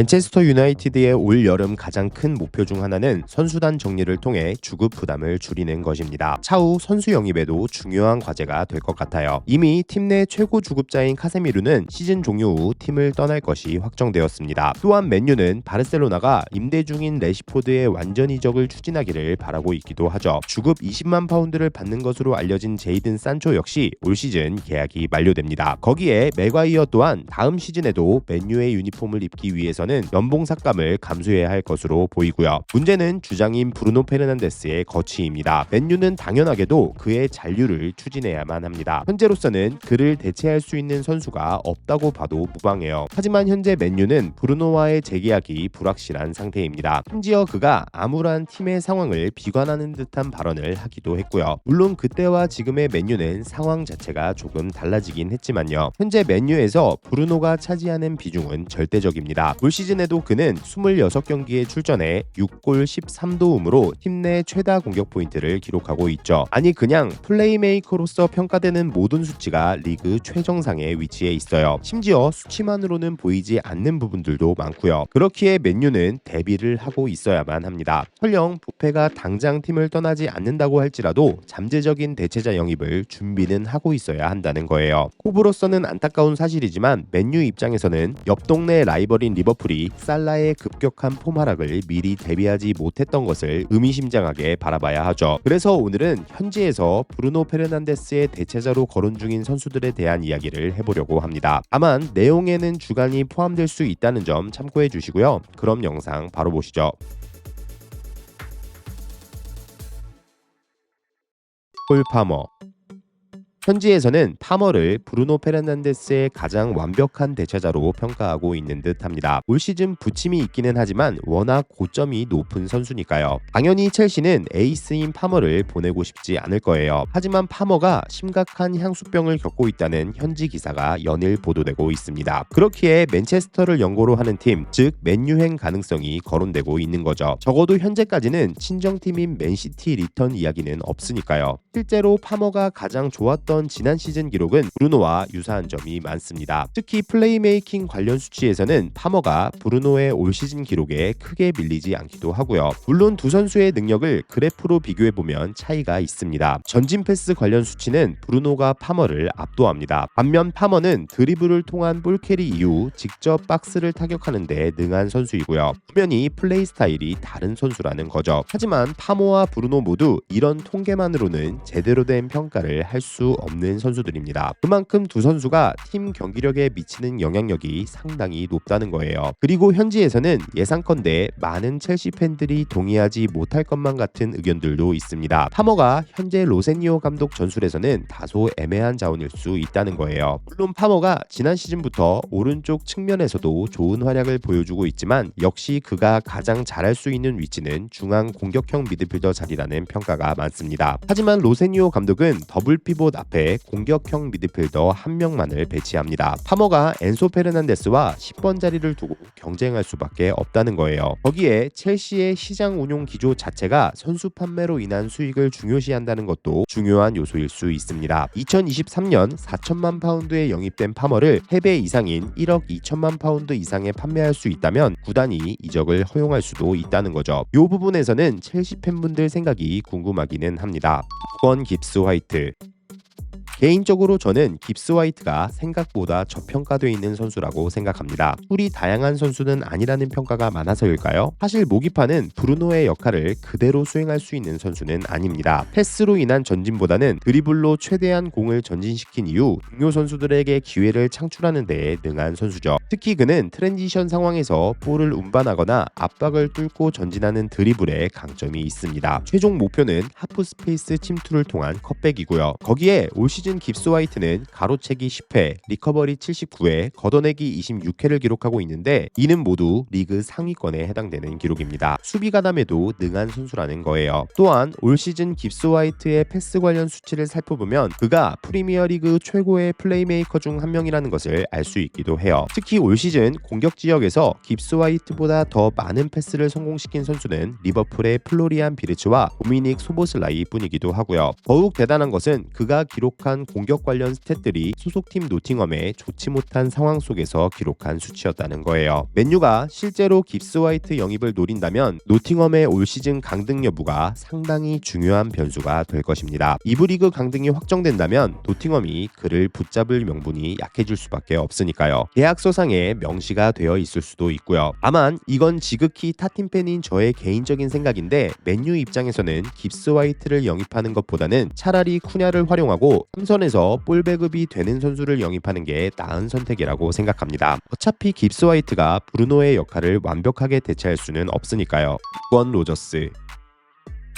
맨체스터 유나이티드의 올 여름 가장 큰 목표 중 하나는 선수단 정리를 통해 주급 부담을 줄이는 것입니다. 차후 선수 영입에도 중요한 과제가 될 것 같아요. 이미 팀 내 최고 주급자인 카세미루는 시즌 종료 후 팀을 떠날 것이 확정되었습니다. 또한 맨유는 바르셀로나가 임대 중인 레시포드의 완전 이적을 추진하기를 바라고 있기도 하죠. 주급 20만 파운드를 받는 것으로 알려진 제이든 산초 역시 올 시즌 계약이 만료됩니다. 거기에 맥과이어 또한 다음 시즌에도 맨유의 유니폼을 입기 위해서는 연봉 삭감을 감수해야 할 것으로 보이고요. 문제는 주장인 브루노 페르난데스의 거취입니다. 맨유는 당연하게도 그의 잔류를 추진해야만 합니다. 현재로서는 그를 대체할 수 있는 선수가 없다고 봐도 무방해요. 하지만 현재 맨유는 브루노와의 재계약이 불확실한 상태입니다. 심지어 그가 암울한 팀의 상황을 비관하는 듯한 발언을 하기도 했고요. 물론 그때와 지금의 맨유는 상황 자체가 조금 달라지긴 했지만요. 현재 맨유에서 브루노가 차지하는 비중은 절대적입니다. 올 시즌에도 그는 26경기에 출전해 6골 13도움으로 팀 내 최다 공격 포인트를 기록하고 있죠. 아니 그냥 플레이메이커로서 평가되는 모든 수치가 리그 최정상에 위치해 있어요. 심지어 수치만으로는 보이지 않는 부분들도 많고요. 그렇기에 맨유는 대비를 하고 있어야만 합니다. 설령 부페가 당장 팀을 떠나지 않는다고 할지라도 잠재적인 대체자 영입을 준비는 하고 있어야 한다는 거예요. 호브로서는 안타까운 사실이지만 맨유 입장에서는 옆 동네 라이벌인 리버풀이 살라의 급격한 폼 하락을 미리 대비하지 못했던 것을 의미심장하게 바라봐야 하죠. 그래서 오늘은 현지에서 브루노 페르난데스의 대체자로 거론 중인 선수들에 대한 이야기를 해보려고 합니다. 다만 내용에는 주간이 포함될 수 있다는 점 참고해 주시고요. 그럼 영상 바로 보시죠. 콜 파머. 현지에서는 파머를 브루노 페르난데스의 가장 완벽한 대체자로 평가하고 있는 듯합니다. 올 시즌 부침이 있기는 하지만 워낙 고점이 높은 선수니까요. 당연히 첼시는 에이스인 파머를 보내고 싶지 않을 거예요. 하지만 파머가 심각한 향수병을 겪고 있다는 현지 기사가 연일 보도되고 있습니다. 그렇기에 맨체스터를 연고로 하는 팀, 즉 맨유행 가능성이 거론되고 있는 거죠. 적어도 현재까지는 친정팀인 맨시티 리턴 이야기는 없으니까요. 실제로 파머가 가장 좋았던 지난 시즌 기록은 브루노와 유사한 점이 많습니다. 특히 플레이메이킹 관련 수치에서는 파머가 브루노의 올 시즌 기록에 크게 밀리지 않기도 하고요. 물론 두 선수의 능력을 그래프로 비교해보면 차이가 있습니다. 전진 패스 관련 수치는 브루노가 파머를 압도합니다. 반면 파머는 드리블을 통한 볼캐리 이후 직접 박스를 타격하는 데 능한 선수이고요. 분명히 플레이 스타일이 다른 선수라는 거죠. 하지만 파머와 브루노 모두 이런 통계만으로는 제대로 된 평가를 할 수 없는 선수들입니다. 그만큼 두 선수가 팀 경기력에 미치는 영향력이 상당히 높다는 거예요. 그리고 현지에서는 예상컨대 많은 첼시 팬들이 동의하지 못할 것만 같은 의견들도 있습니다. 파머가 현재 로세니오 감독 전술에서는 다소 애매한 자원일 수 있다는 거예요. 물론 파머가 지난 시즌부터 오른쪽 측면에서도 좋은 활약을 보여주고 있지만 역시 그가 가장 잘할 수 있는 위치는 중앙 공격형 미드필더 자리라는 평가가 많습니다. 하지만 로세니오 감독은 더블 피봇 앞에 공격형 미드필더 한 명만을 배치합니다. 파머가 엔소 페르난데스와 10번 자리를 두고 경쟁할 수밖에 없다는 거예요. 거기에 첼시의 시장 운용 기조 자체가 선수 판매로 인한 수익을 중요시한다는 것도 중요한 요소일 수 있습니다. 2023년 4천만 파운드에 영입된 파머를 3배 이상인 1억 2천만 파운드 이상에 판매할 수 있다면 구단이 이적을 허용할 수도 있다는 거죠. 이 부분에서는 첼시 팬분들 생각이 궁금하기는 합니다. 건 깁스 화이트. 개인적으로 저는 깁스 화이트가 생각보다 저평가되어 있는 선수라고 생각합니다. 툴이 다양한 선수는 아니라는 평가가 많아서일까요? 사실 모기파는 브루노의 역할을 그대로 수행할 수 있는 선수는 아닙니다. 패스로 인한 전진보다는 드리블로 최대한 공을 전진시킨 이후 동료 선수들에게 기회를 창출하는 데에 능한 선수죠. 특히 그는 트랜지션 상황에서 볼을 운반하거나 압박을 뚫고 전진하는 드리블에 강점이 있습니다. 최종 목표는 하프 스페이스 침투를 통한 컷백이고요. 거기에 올 시즌 깁스 화이트는 가로채기 10회, 리커버리 79회, 걷어내기 26회를 기록하고 있는데 이는 모두 리그 상위권에 해당되는 기록입니다. 수비 가담에도 능한 선수라는 거예요. 또한 올 시즌 깁스 화이트의 패스 관련 수치를 살펴보면 그가 프리미어리그 최고의 플레이메이커 중 한 명이라는 것을 알 수 있기도 해요. 특히 올 시즌 공격 지역에서 깁스 화이트보다 더 많은 패스를 성공시킨 선수는 리버풀의 플로리안 비르츠와 도미닉 소보슬라이 뿐이기도 하고요. 더욱 대단한 것은 그가 기록한 이러한 공격 관련 스탯들이 소속팀 노팅엄의 좋지 못한 상황 속에서 기록한 수치였다는 거예요. 맨유가 실제로 깁스 화이트 영입을 노린다면 노팅엄의 올 시즌 강등 여부가 상당히 중요한 변수가 될 것입니다. 2부 리그 강등이 확정된다면 노팅엄이 그를 붙잡을 명분이 약해질 수밖에 없으니까요. 계약서상에 명시가 되어 있을 수도 있고요. 다만 이건 지극히 타팀 팬인 저의 개인적인 생각인데 맨유 입장에서는 깁스 화이트를 영입하는 것보다는 차라리 쿠냐를 활용하고 삼선에서 볼 배급이 되는 선수를 영입하는 게 나은 선택이라고 생각합니다. 어차피 깁스 화이트가 브루노의 역할을 완벽하게 대체할 수는 없으니까요. 6번 로저스.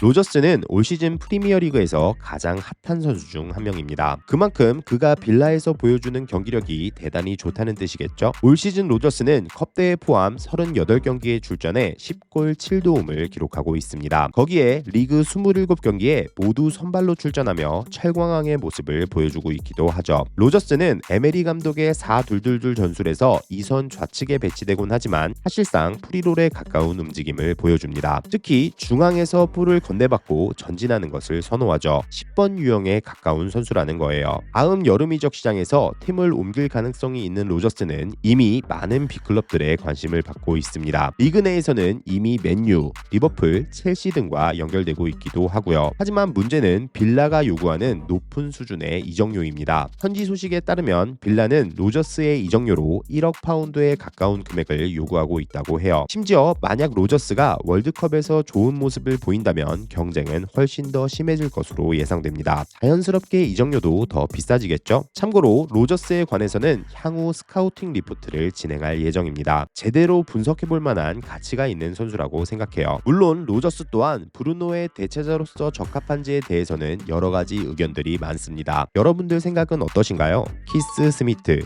로저스는 올 시즌 프리미어리그에서 가장 핫한 선수 중 한 명입니다. 그만큼 그가 빌라에서 보여주는 경기력이 대단히 좋다는 뜻이겠죠. 올 시즌 로저스는 컵대회 포함 38경기에 출전해 10골 7도움을 기록하고 있습니다. 거기에 리그 27경기에 모두 선발로 출전하며 철광왕의 모습을 보여주고 있기도 하죠. 로저스는 에메리 감독의 4-2-2-2 전술에서 2선 좌측에 배치되곤 하지만 사실상 프리롤에 가까운 움직임을 보여줍니다. 특히 중앙에서 볼을 건네받고 전진하는 것을 선호하죠. 10번 유형에 가까운 선수라는 거예요. 다음 여름 이적 시장에서 팀을 옮길 가능성이 있는 로저스는 이미 많은 빅클럽들의 관심을 받고 있습니다. 리그 내에서는 이미 맨유, 리버풀, 첼시 등과 연결되고 있기도 하고요. 하지만 문제는 빌라가 요구하는 높은 수준의 이적료입니다. 현지 소식에 따르면 빌라는 로저스의 이적료로 1억 파운드에 가까운 금액을 요구하고 있다고 해요. 심지어 만약 로저스가 월드컵에서 좋은 모습을 보인다면 경쟁은 훨씬 더 심해질 것으로 예상됩니다. 자연스럽게 이적료도 더 비싸지겠죠? 참고로 로저스에 관해서는 향후 스카우팅 리포트를 진행할 예정입니다. 제대로 분석해볼 만한 가치가 있는 선수라고 생각해요. 물론 로저스 또한 브루노의 대체자로서 적합한지에 대해서는 여러 가지 의견들이 많습니다. 여러분들 생각은 어떠신가요? 키스 스미트.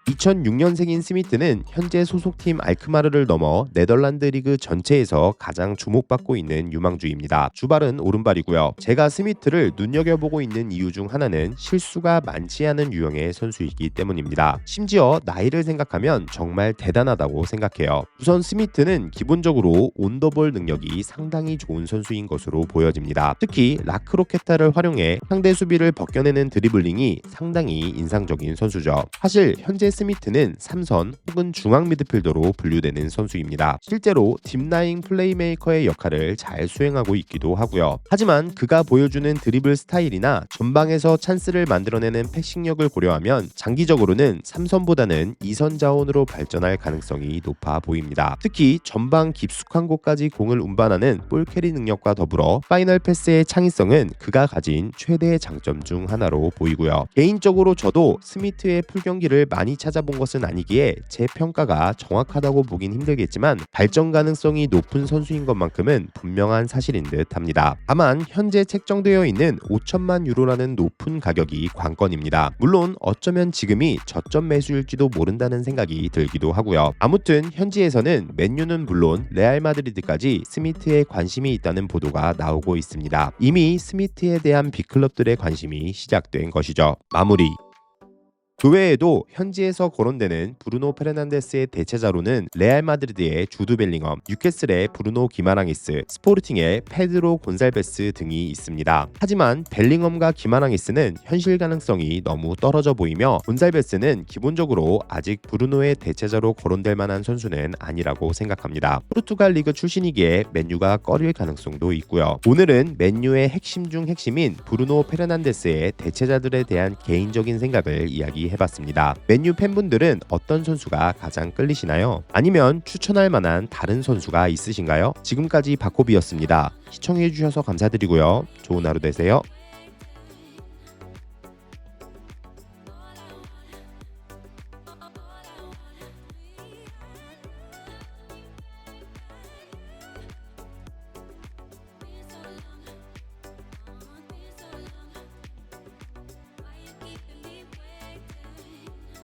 2006년생인 스미트는 현재 소속팀 알크마르를 넘어 네덜란드 리그 전체에서 가장 주목받고 있는 유망주입니다. 주발은 오른발이고요. 제가 스미트를 눈여겨보고 있는 이유 중 하나는 실수가 많지 않은 유형의 선수이기 때문입니다. 심지어 나이를 생각하면 정말 대단하다고 생각해요. 우선 스미트는 기본적으로 온더볼 능력이 상당히 좋은 선수인 것으로 보여집니다. 특히 라크로케타를 활용해 상대 수비를 벗겨내는 드리블링이 상당히 인상적인 선수죠. 사실 현재 스미트는 3선 혹은 중앙 미드필더로 분류되는 선수입니다. 실제로 딥라인 플레이메이커의 역할을 잘 수행하고 있기도 하고요. 하지만 그가 보여주는 드리블 스타일이나 전방에서 찬스를 만들어내는 패싱력을 고려하면 장기적으로는 3선보다는 2선 자원으로 발전할 가능성이 높아 보입니다. 특히 전방 깊숙한 곳까지 공을 운반하는 볼캐리 능력과 더불어 파이널 패스의 창의성은 그가 가진 최대의 장점 중 하나로 보이고요. 개인적으로 저도 스미트의 풀경기를 많이 찾아본 것은 아니기에 제 평가가 정확하다고 보긴 힘들겠지만 발전 가능성이 높은 선수인 것만큼은 분명한 사실인 듯 합니다. 다만 현재 책정되어 있는 5천만 유로라는 높은 가격이 관건입니다. 물론 어쩌면 지금이 저점 매수일지도 모른다는 생각이 들기도 하고요. 아무튼 현지에서는 맨유는 물론 레알 마드리드까지 스미트에 관심이 있다는 보도가 나오고 있습니다. 이미 스미트에 대한 빅클럽들의 관심이 시작된 것이죠. 마무리. 그 외에도 현지에서 거론되는 브루노 페르난데스의 대체자로는 레알 마드리드의 주드 벨링엄, 뉴캐슬의 브루노 기마랑이스, 스포르팅의 페드로 곤살베스 등이 있습니다. 하지만 벨링엄과 기마랑이스는 현실 가능성이 너무 떨어져 보이며 곤살베스는 기본적으로 아직 브루노의 대체자로 거론될 만한 선수는 아니라고 생각합니다. 포르투갈 리그 출신이기에 맨유가 꺼릴 가능성도 있고요. 오늘은 맨유의 핵심 중 핵심인 브루노 페르난데스의 대체자들에 대한 개인적인 생각을 해봤습니다. 맨유 팬분들은 어떤 선수가 가장 끌리시나요? 아니면 추천할 만한 다른 선수가 있으신가요? 지금까지 박호비였습니다. 시청해주셔서 감사드리고요. 좋은 하루 되세요.